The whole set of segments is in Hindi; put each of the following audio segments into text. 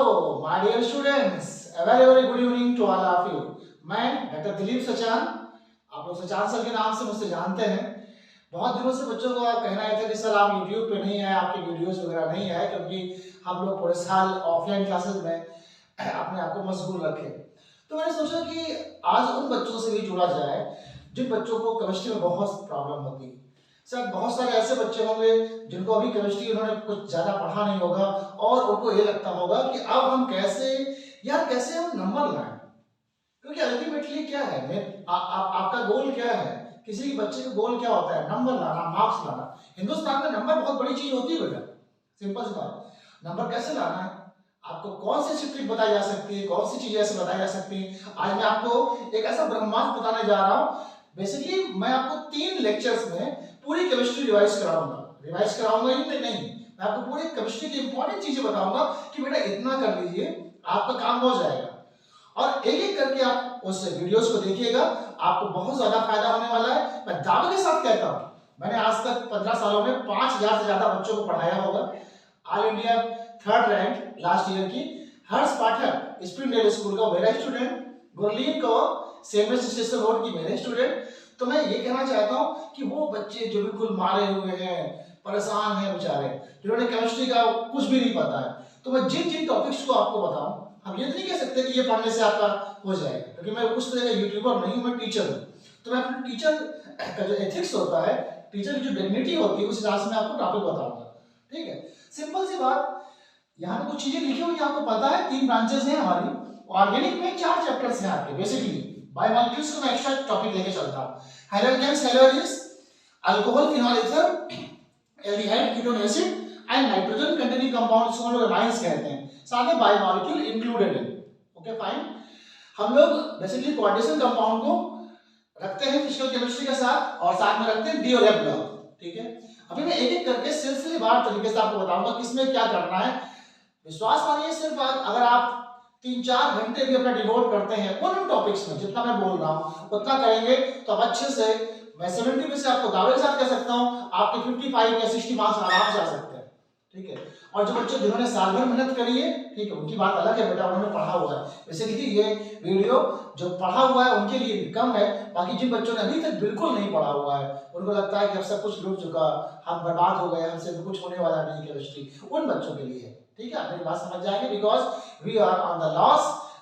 Hello, my dear students. A very very good evening to all of you. मैं डॉक्टर दिलीप सचान, आप लोग सचान सर के नाम से मुझसे जानते हैं। बहुत दिनों से बच्चों को कहना है था कि सर आप YouTube पे नहीं आए, आपके वीडियोस वगैरह नहीं आए, क्योंकि हम लोग पूरे साल ऑफलाइन क्लासेस में अपने आप को मशगूल रखे। तो मैंने सोचा कि आज उन बच्चों से भी जुड़ा जाए जिन बच्चों को केमिस्ट्री में बहुत प्रॉब्लम होती है। सर बहुत सारे ऐसे बच्चे होंगे जिनको अभी केमिस्ट्री उन्होंने कुछ ज्यादा पढ़ा नहीं होगा और उनको ये लगता होगा कि अब हम कैसे हम नंबर लाएं, क्योंकि अल्टीमेटली क्या है आपका गोल क्या है, किसी बच्चे का गोल क्या होता है, नंबर लाना, मार्क्स लाना। हिंदुस्तान में नंबर बहुत बड़ी चीज होती है बेटा, सिंपल सी बात। नंबर कैसे लाना है, आपको कौन सी ट्रिक बताई जा सकती है, कौन सी चीजें ऐसे बताई जा सकती है। आज मैं आपको एक ऐसा ब्रह्मास्त्र बताने जा रहा हूँ। बेसिकली मैं आपको 3 लेक्चर्स में पूरी केमिस्ट्री रिवाइज कराऊंगा ही नहीं, मैं आपको पूरी केमिस्ट्री की इंपॉर्टेंट चीजें बताऊंगा कि बेटा इतना कर लीजिए आपका काम हो जाएगा। और एक एक करके आप उस वीडियोस को देखिएगा, आपको बहुत ज्यादा फायदा होने वाला है। मैं दावे के साथ कहता हूँ, मैंने आज तक 15 सालों में 5000 से ज्यादा बच्चों को पढ़ाया होगा। All India 3rd rank last year की हर्ष पाठक स्प्रिंगडेल स्कूल का मेरा स्टूडेंट, गुरलीन कौर सेमेस्ट स्टेशन रोड की मेरे स्टूडेंट। तो मैं ये कहना चाहता हूँ कि वो बच्चे जो बिल्कुल मारे हुए हैं, परेशान हैं बेचारे, जिन्होंने केमिस्ट्री का कुछ भी नहीं पता है, तो मैं जिन जिन टॉपिक्स को आपको बताऊं, हम ये तो नहीं कह सकते कि ये पढ़ने से आपका हो जाएगा, क्योंकि मैं उस तरह का यूट्यूबर नहीं हूं, मैं टीचर हूं। तो मैं अपने टीचर का जो एथिक्स होता है, टीचर की जो डिग्निटी होती है, उस हिसाब से मैं आपको टॉपिक बताऊंगा। ठीक है, सिंपल सी बात। यहाँ पे कुछ चीजें लिखी हुई आपको पता है, 3 ब्रांचेस हैं हमारी। ऑर्गेनिक में 4 चैप्टर्स हैं आपके। बेसिकली बायोमॉलिक्यूल्स को मैं एक्स्ट्रा टॉपिक लेके चलता हूं। हेलोकेम्स, हेलोइस, alcohol, phenol ether, aldehyde, ketone acid and nitrogen containing compound, इसको हम लोग एमाइंस कहते हैं। साथ में बायोमॉलिक्यूल इंक्लूडेड है। Okay fine. हम लोग बेसिकली कोऑर्डिनेशन कंपाउंड को रखते हैं फिजिकल केमिस्ट्री के साथ, और साथ में रखते हैं डी और एफ ब्लॉक। ठीक है, अभी मैं एक एक करके सिलसिलेवार तरीके से आपको बताऊंगा किसमें क्या करना है। विश्वास मानिए, सिर्फ अगर आप 3-4 घंटे भी अपना डिवोट करते हैं उन टॉपिक्स में, जितना मैं बोल रहा हूं उतना करेंगे, तो अब अच्छे से मैं 70 में से आपको दावे के साथ कह सकता हूं आपके 55 या 60 मार्क्स आराम से आ सकते हैं। ठीक है, और जो बच्चे जिन्होंने साल भर मेहनत करी है, ठीक है, उनकी बात अलग है बेटा, उन्होंने पढ़ा हुआ है। वैसे देखिए ये वीडियो जो पढ़ा हुआ है उनके लिए कम है, बाकी जिन बच्चों ने अभी तक बिल्कुल नहीं पढ़ा हुआ है, उनको लगता है कि अब सब कुछ लूट चुका, हम बर्बाद हो गए, हमसे कुछ होने वाला नहीं केमिस्ट्री, उन बच्चों के लिए है। ठीक है, मेरी बात समझ जाएंगे, because we are on the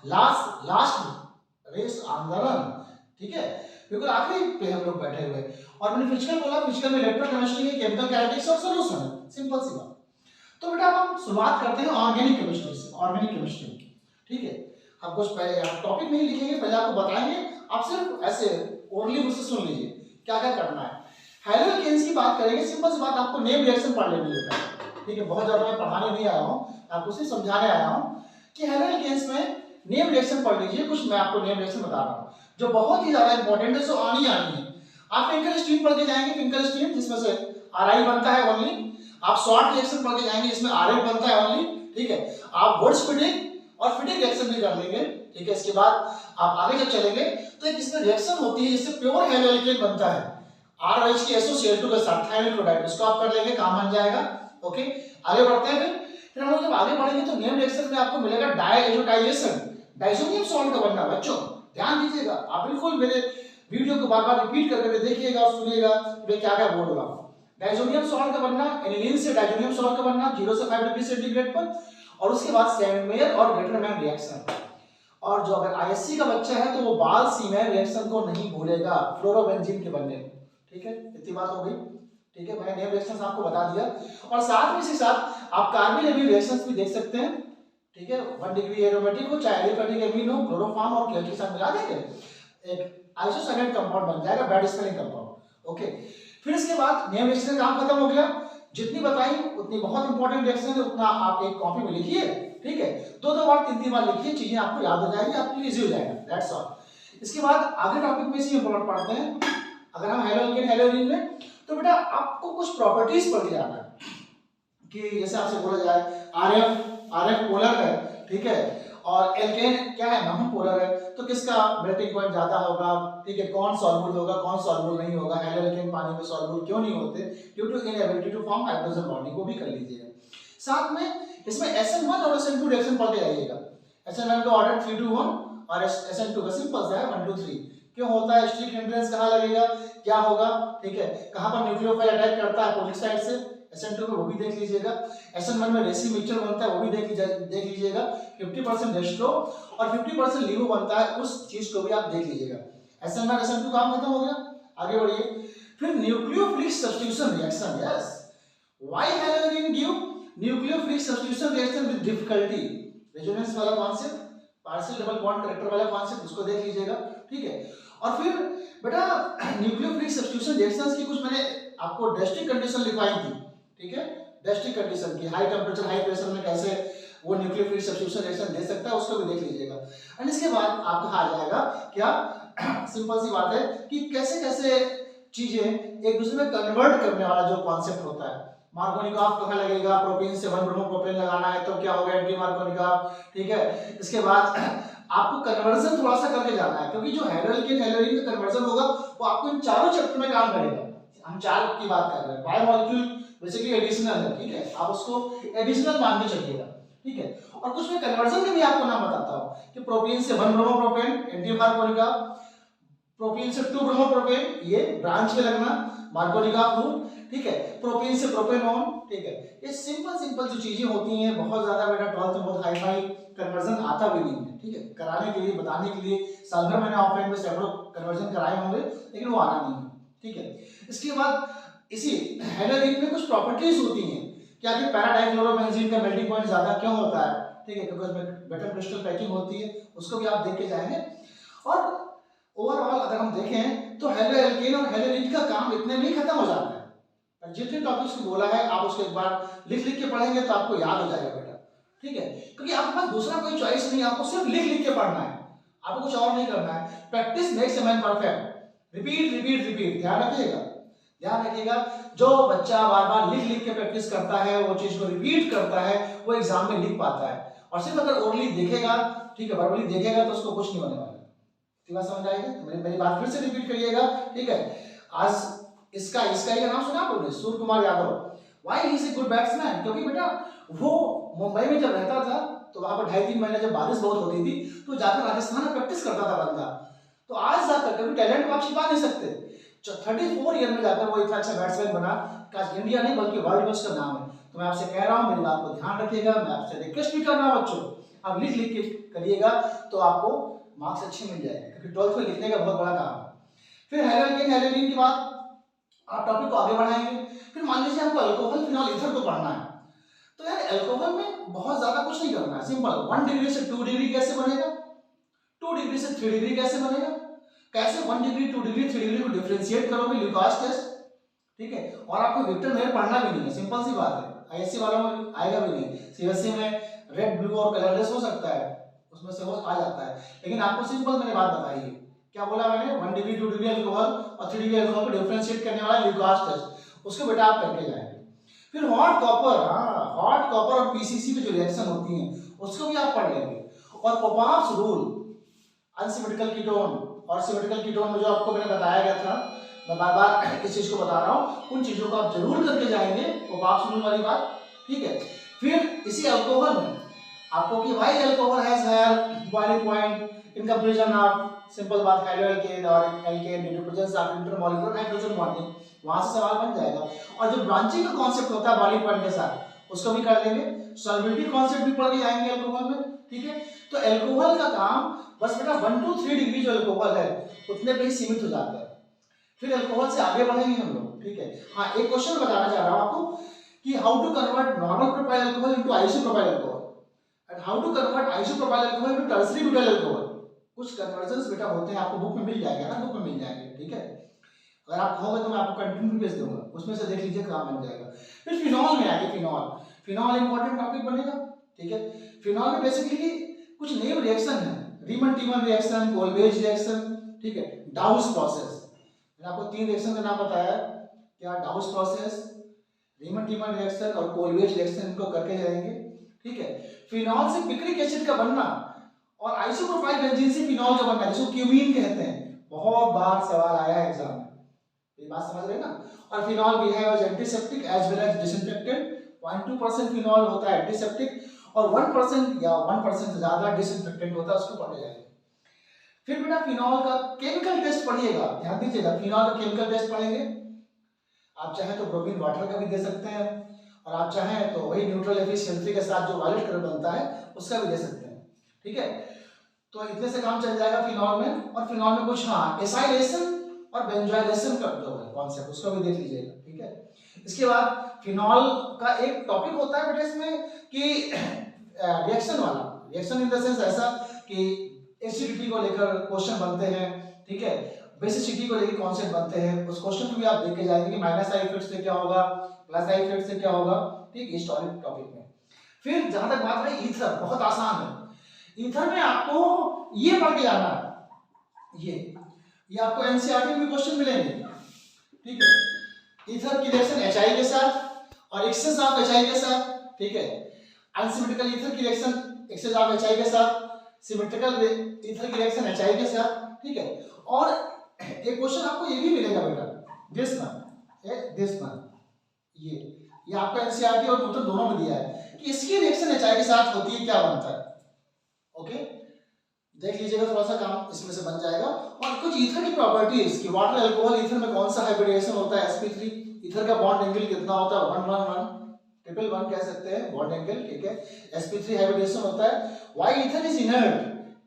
last race on the run. ठीक है, बिल्कुल आखिरी पे हम लोग बैठे हुए। और मैंने फिजिकल बोला, फिजिकल में इलेक्ट्रोकेमिस्ट्री है, केमिकल काइनेटिक्स और सॉल्यूशन है, सिंपल सी बात। तो बेटा हम शुरुआत करते हैं ऑर्गेनिक केमिस्ट्री से, ऑर्गेनिक केमिस्ट्री की। ठीक है, हम कुछ पहले टॉपिक नहीं लिखेंगे, पहले आपको बताएंगे, आप सिर्फ ऐसे ओरली मुझसे सुन लीजिए क्या क्या करना है। हेलोकेन्स की बात करेंगे, सिंपल सी बात, आपको नेम रिएक्शन पढ़ लेनी है। ठीक है, बहुत ज्यादा मैं पढ़ाने नहीं आया हूँ, आपको सिर्फ समझाने आया हूँ कि हेलोकेन्स में नेम रिएक्शन पढ़ लीजिए। कुछ मैं आपको नेम रिएक्शन बता रहा हूँ जो बहुत ही ज्यादा इंपॉर्टेंट है, जो आनी है। आप फिंकर स्टीम पढ़ के जाएंगे, फिंकर स्टीम जिसमें से आरआई बनता है ओनली। आप शॉर्ट रिएक्शन पढ़ के जाएंगे जिसमें आरएफ बनता है ओनली। ठीक है, आप वुड्स फिटिंग और फिटिंग रिएक्शन भी कर लेंगे। ठीक है, इसके बाद आप आगे जब चलेंगे तो एक इसमें रिएक्शन होती है जिससे प्योर हेलोकेन बनता है, RH की SO2 के साथ थायमिल क्लोराइड, इसको आप कर लेंगे, काम बन जाएगा। ओके, आगे बढ़ते हैं। फिर हम लोग जब आगे बढ़ेंगे तो नेम रिएक्शन में आपको मिलेगा डायएजोटाइजेशन, डाइसोनियम सॉल्ट का बनना। बच्चों ध्यान दीजिएगा, आप बिल्कुल मेरे वीडियो को बार-बार रिपीट करके देखिएगा और सुनिएगा मैं क्या-क्या बोल रहा हूं। डाइसोनियम सॉल्ट का बनना, एनिलीन से डाइसोनियम सॉल्ट का बनना 0 से 5 डिग्री सेंटीग्रेड पर, और उसके बाद सैंडमेयर और ग्रेटरमैन रिएक्शन। और जो अगर आईएससी का बच्चा है तो वो बाल सीमेन रिएक्शन को नहीं भूलेगा, फ्लोरोबेंजीन के बनने। ठीक है, इतनी बात हो गई। ठीक है, मैंने नेम रिएक्शंस आपको बता दिया, और साथ में इसी साथ आप कार्बोनिल रिएक्शंस भी देख सकते हैं। ठीक है, 1 डिग्री एरोमेटिक हो, चाहे एलिफेटिक एमीन हो, क्लोरोफॉर्म और केल के साथ मिला देंगे, एक आइसोसाइनेट कंपाउंड बन जाएगा, बैड स्मेलिंग कंपाउंड। ओके, फिर इसके बाद नेम रिएक्शन का काम खत्म हो गया। जितनी बताई उतनी बहुत इंपॉर्टेंट रिएक्शन है, उतना आप एक कॉपी में लिखिए। ठीक है, 2-2 बार 3-3 बार लिखिए, चीजें आपको याद हो जाएगी, आपके लिए इजी हो जाएगा, दैट्स ऑल। इसके बाद आगे टॉपिक में इसी इंपॉर्टेंट पढ़ते हैं। अगर हम हेलोकेन हेलोजीन में, तो बेटा आपको कुछ प्रॉपर्टीज पढ़ के जाना है कि जैसे आपसे बोला जाए आरएफ पोलर है, ठीक है, और एल्केन क्या है, नॉन पोलर है, तो किसका मेल्टिंग पॉइंट ज्यादा होगा। ठीक है, कौन सॉल्युबल होगा, कौन सॉल्युबल नहीं होगा, हेलोकेन पानी में सॉल्युबल क्यों नहीं होते, due to inability to form hydrogen bonding, को भी कर लीजिएगा। साथ में इसमें SN1 और SN2 रिएक्शन पढ़ के जाइएगा। SN1 का ऑर्डर 3 to 1 और SN2 का सिंपल सा है 1 to 3। क्यों होता है, स्ट्रिक्ट हिंड्रेंस कहाँ लगेगा, क्या होगा, ठीक है, कहाँ पर न्यूक्लियोफाइल अटैक करता है अपोजिट साइड से, SN2 में वो भी देख लीजिएगा। SN1 में रेसी मिक्सचर बनता है वो भी देख लीजिएगा। 50% डेस्ट्रो और 50% लीवो बनता है, उस चीज को भी आप देख लीजिएगा। SN1 SN2 काम खत्म हो गया, आगे बढ़िए। फिर nucleophilic substitution reaction, yes, why halogen give nucleophilic substitution reaction with difficulty, resonance वाला concept, partial double bond character वाला कॉन्सेप्ट, उसको देख लीजिएगा, ठीक है। और फिर बेटा न्यूक्लियोफिलिक सब्स्टिट्यूशन रिएक्शंस की कुछ मैंने आपको ड्रेस्टिक कंडीशन लिखवाई थी, ठीक है, ड्रेस्टिक कंडीशन की, हाई टेम्परेचर हाई प्रेशर में कैसे वो न्यूक्लियोफिलिक सब्स्टिट्यूशन रिएक्शन दे सकता है, उसको भी देख लीजिएगा। एंड इसके बाद आपका आ जाएगा क्या, सिंपल सी बात है कि कैसे कैसे चीजें एक दूसरे में कन्वर्ट करने वाला जो कॉन्सेप्ट होता है। मार्कोनिकॉफ कहाँ लगेगा, प्रोपेन से 1 ब्रोमो प्रोपेन लगाना है तो क्या होगा, एंटी मार्कोनिकॉफ, ठीक है। इसके बाद आपको कन्वर्जन थोड़ा सा करके जाना है, क्योंकि जो हेलोजन का कन्वर्जन होगा वो आपको इन चारों चैप्टर में काम करेगा। हम चार की बात कर रहे हैं, बायोमोलिक्यूल बेसिकली एडिशनल है, ठीक है, आप उसको एडिशनल मान के चलिएगा, ठीक है। और कुछ में कन्वर्जन के भी आपको नाम बताता हूं कि प्रोपेन से 1 bromo propane anti Markovnikov, propane से 2 ब्रोमो प्रोपेन ये ब्रांच में लगना, मार्कोनिकॉफ रूल, ठीक है, प्रोपेन से प्रोपेनॉन, ठीक है। ये सिंपल जो चीजें होती हैं, बहुत ज्यादा बेटा 12th में बहुत हाई फाई कन्वर्जन आता भी नहीं है, ठीक है, कराने के लिए बताने के लिए साल भर मैंने ऑफलाइन में सैकड़ों कन्वर्जन कराए होंगे, लेकिन वो आना नहीं है, ठीक है। इसके बाद इसी हैलोजन में कुछ प्रॉपर्टीज होती हैं, क्या कि पैराडाइक्लोरोबेंजीन का मेल्टिंग पॉइंट ज्यादा क्यों होता है, ठीक है, क्योंकि उसमें बेटर क्रिस्टल पैकिंग होती है, उसको भी आप देख के जाएंगे। और ओवरऑल अगर हम देखें तो हेलोएल्केन और हेलोजन का काम इतने में ही खत्म हो जाता है। जितने टॉपिक्स को बोला है आप उसको एक बार लिख के पढ़ेंगे तो आपको याद हो जाएगा बेटा, ठीक है, क्योंकि आपके पास दूसरा कोई चॉइस नहीं, आपको सिर्फ लिख के पढ़ना है, आपको कुछ और नहीं करना है। Practice makes a man perfect, repeat repeat repeat, ध्यान रखिएगा। जो बच्चा बार बार लिख के प्रैक्टिस करता है, वो चीज को रिपीट करता है, वो एग्जाम में लिख पाता है। और सिर्फ अगर ओरली देखेगा, ठीक है, वर्बली देखेगा तो उसको कुछ नहीं होने वाला, ठीक बात समझ आएगी। तो मेरी बात फिर से रिपीट करिएगा, ठीक है। आज इसका ये नाम सुना आपने, Surya Kumar Yadav. Why he is a good batsman, क्योंकि बेटा वो मुंबई में जब रहता था तो वहां पर 2.5-3 महीने जब बारिश बहुत होती थी तो जाकर राजस्थान में प्रैक्टिस करता था बंदा। तो आज जाकर कभी टैलेंट को आप छिपा नहीं सकते, 34 ईयर में जाकर वो इतना अच्छा बैट्समैन बना कि आज इंडिया नहीं बल्कि वर्ल्ड में उसका नाम है। तो मैं आपसे कह रहा हूँ, मेरी बात को ध्यान रखिएगा, मैं आपसे रिक्वेस्ट भी कर रहा हूँ बच्चों, आप लिख के करिएगा तो आपको मार्क्स अच्छे मिल जाएंगे, क्योंकि 12th में लिखने का बहुत बड़ा काम है। फिर हेलोजन के बाद आप टॉपिक को आगे बढ़ाएंगे। फिर मान लीजिए आपको अल्कोहल फिनॉल ईथर को पढ़ना है, तो यार अल्कोहल में बहुत ज्यादा कुछ नहीं करना है, सिंपल 1 डिग्री से 2 डिग्री कैसे बनेगा, 2 डिग्री से 3 डिग्री कैसे बनेगा, कैसे 1 डिग्री 2 डिग्री 3 डिग्री को डिफरेंशिएट करोगे, ल्यूकास टेस्ट, ठीक है। और आपको विक्टर मेयर पढ़ना भी नहीं है, सिंपल सी बात है, आईएससी वालों में आएगा भी नहीं, सीएससी में रेड ब्लू और कलरलेस हो सकता है, उसमें से वो आ जाता है, लेकिन आपको सिंपल मैंने बात बताई है, क्या बोला मैंने, 1 डिग्री 2 डिग्री अल्कोहल और 3 डिग्री अल्कोहल को डिफरेंशिएट करने वाला ल्यूकास टेस्ट, उसको बेटा आप करके जाएंगे। फिर हॉट कॉपर और पीसीसी की जो रिएक्शन होती हैं उसको भी आप पढ़ लेंगे। और पोपाप्स रूल, अनसिमेट्रिकल कीटोन और सिमेट्रिकल कीटोन में जो आपको मैंने बताया गया था, मैं बार बार इस चीज को बता रहा हूँ, उन चीजों को आप जरूर करके जाएंगे, पोपाप्स रूल वाली बात, ठीक है। फिर इसी अल्कोहल में आपको कि why alcohol has higher boiling point in comparison of simple बात हाइड्रोएल्केन और alkane due to presence of intermolecular hydrogen bonding, वहां से सवाल बन जाएगा। और जो ब्रांचिंग का कांसेप्ट होता है बॉइलिंग पॉइंट के साथ, उसको भी कर लेंगे। सॉल्युबिलिटी कांसेप्ट भी पढ़ के जाएंगे अल्कोहल में, ठीक है। तो अल्कोहल का काम बस बेटा 1 to 3 डिग्री जो अल्कोहल है उतने पे ही सीमित हो जाता है। फिर अल्कोहल से आगे बढ़ेंगे हम लोग, ठीक है। हाँ, एक क्वेश्चन बताना चाह रहा हूं आपको कि how to convert normal propyl alcohol into isopropyl alcohol and how to convert isopropyl alcohol into tertiary butyl alcohol. कुछ कन्वर्जन्स बेटा होते हैं, आपको बुक में मिल जाएगा ना, बुक में मिल जाएंगे, ठीक है। अगर आप कहोगे तो मैं आपको कंटेंट भेज दूंगा, उसमें से देख लीजिए काम बन जाएगा। फिर फिनॉल में आगे, फिनॉल इंपॉर्टेंट टॉपिक बनेगा, ठीक है। फिनॉल में बेसिकली कुछ नेम रिएक्शन है, रीमन टीमन रिएक्शन, कोलबेज रिएक्शन, ठीक है, डाउस प्रोसेस। मैंने आपको 3 रिएक्शन का नाम बताया, क्या, डाउस प्रोसेस, रीमन टीमन रिएक्शन और कोलबेज रिएक्शन, इनको करके जाएंगे, ठीक है। फिनॉल से पिक्रिक एसिड का बनना और आइसोप्रोपाइल बेंजीन से फिनॉल का बनना, जिसको क्यूमीन कहते हैं, बहुत बार सवाल आया है एग्जाम में, ये बात समझ रहे हैं ना। और फिनॉल भी है as antiseptic as well as disinfectant, 0.2% phenol होता है एंटीसेप्टिक और 1% या 1% से ज्यादा डिसइंफेक्टेंट होता है, उसको पढ़े जाएगा। फिर बेटा फिनॉल का केमिकल टेस्ट पढ़िएगा, ध्यान दीजिएगा, फिनॉल का केमिकल टेस्ट पढ़ेंगे। आप चाहें तो ब्रोमीन वाटर का भी दे सकते हैं और आप चाहें तो वही न्यूट्रल एफिशिएंसी के साथ जो वायलेट कलर बनता है उसका भी दे सकते हैं, ठीक है। तो इतने से काम चल जाएगा फिनॉल में। और फिनॉल में कुछ हाँ एसाइलेशन और बेंजोइलेशन का जो है कॉन्सेप्ट उसको भी देख लीजिएगा, ठीक है। इसके बाद फिनॉल का एक टॉपिक होता है बेटा इसमें कि रिएक्शन वाला, रिएक्शन इन द सेंस ऐसा कि एसिडिटी को लेकर क्वेश्चन बनते हैं, ठीक है, बेसिसिटी को लेकर कॉन्सेप्ट बनते हैं, उस क्वेश्चन को भी आप देख के जाएंगे कि माइनस आई इफेक्ट से क्या होगा, प्लस आई इफेक्ट से क्या होगा, ठीक, इस टॉपिक में। फिर जहां तक बात है ईथर, बहुत आसान है। ईथर में आपको ये पढ़ के जाना है, ये आपको एनसीईआरटी में क्वेश्चन मिलेंगे, ठीक है। ईथर की रिएक्शन एचआई के साथ और एक्सेस ऑफ एचआई के साथ, ठीक है। अनसिमेट्रिकल ईथर की रिएक्शन एक्सेस ऑफ एचआई के साथ, सिमेट्रिकल ईथर की रिएक्शन एचआई के साथ, ठीक है। और एक क्वेश्चन आपको ये भी मिलेगा बेटा दिस वन, ये आपका एनसीईआरटी और न्यूटन दोनों में दिया है कि इसकी रिएक्शन एचआई के साथ होती है, क्या बनता है, ओके, देख लीजिएगा, थोड़ा सा काम इसमें से बन जाएगा। और कुछ ईथर की प्रॉपर्टीज कि वाटर अल्कोहल ईथर में कौन सा हाइब्रिडेशन होता है, sp3 ईथर का बॉन्ड एंगल कितना होता है, 111 ट्रिपल 1 कह सकते हैं बॉन्ड एंगल, ठीक है। sp3 हाइब्रिडेशन होता है। Why ether is inert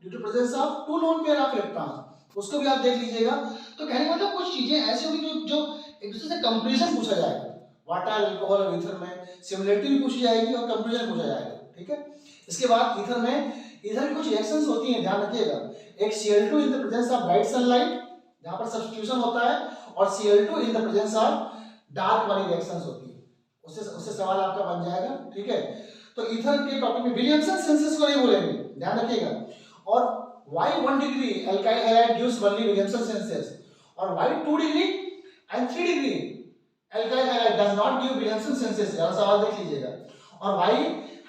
due to presence of 2 lone pair of electron, उसको भी आप देख लीजिएगा। तो कहने का मतलब कुछ चीजें ऐसी होगी जो एक दूसरे से कंपैरिजन पूछा जाएगा, वाटर अल्कोहल और ईथर में सिमिलरिटी भी पूछी जाएगी और कंपैरिजन पूछा जाएगा, ठीक है। इसके बाद ईथर में इधर कुछ रिएक्शंस होती हैं, ध्यान रखिएगा। एक Cl2 in the presence of bright sunlight, जहां पर सब्स्टिट्यूशन होता है, और Cl2 in the presence of dark वाली रिएक्शंस होती है, उससे सवाल आपका बन जाएगा, ठीक है। तो ईथर के टॉपिक में विलियमसन सेंसेस को नहीं भूलेंगे, ध्यान रखिएगा। और why 1 degree alkyl halide gives only Williamson senses और why 2 degree and 3 degree alkyl halide does not give Williamson senses, यह सवाल देख लीजिएगा। और why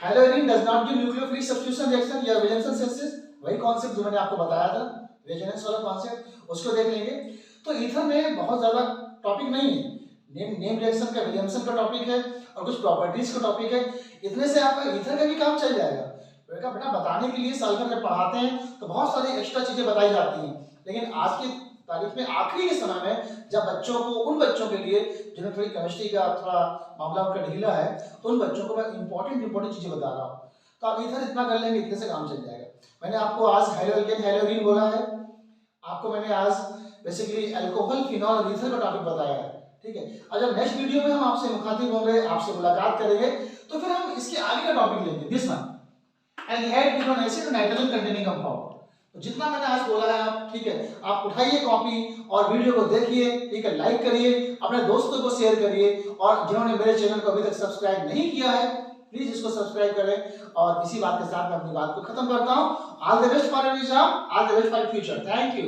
halogen does not give nucleophilic substitution reaction या Williamson senses, वही कॉन्सेप्ट जो मैंने आपको बताया था रेजोनेंस वाला कॉन्सेप्ट, उसको देख लेंगे। तो ईथर में बहुत ज्यादा टॉपिक नहीं है, नेम रिएक्शन का विलियमसन का टॉपिक है और कुछ प्रॉपर्टीज का टॉपिक है, इतने से आपका ईथर का भी काम चल जाएगा। बेटा बताने के लिए साल भर में पढ़ाते हैं तो बहुत सारी एक्स्ट्रा चीजें बताई जाती हैं, लेकिन आज की तारीख में आखिरी के समय में जब बच्चों को, उन बच्चों के लिए जिन्हें थोड़ी केमिस्ट्री का थोड़ा मामला उनका ढीला है, तो उन बच्चों को मैं इंपॉर्टेंट चीजें बता रहा हूँ। तो आप इधर इतना कर लेंगे, इतने से काम चल जाएगा। मैंने आपको आज हेलोजन हेलोरीन बोला है, आपको मैंने आज बेसिकली अल्कोहल, फिनॉल और ईथर का टॉपिक बताया है, ठीक है। और जब नेक्स्ट वीडियो में हम आपसे मुखातिब होंगे, आपसे मुलाकात करेंगे, तो फिर हम इसके आगे का टॉपिक लेंगे, this one aldehyde ketone acid और नाइट्रोजन कंटेनिंग कंपाउंड। तो जितना मैंने आज बोला है आप, ठीक है, आप उठाइए कॉपी और वीडियो को देखिए, ठीक है, लाइक करिए, अपने दोस्तों को शेयर करिए, और जिन्होंने मेरे चैनल को अभी तक सब्सक्राइब नहीं किया है प्लीज इसको सब्सक्राइब करें। और इसी बात के साथ मैं अपनी बात को खत्म करता हूं। All the best for your exam, all the best for future, thank you.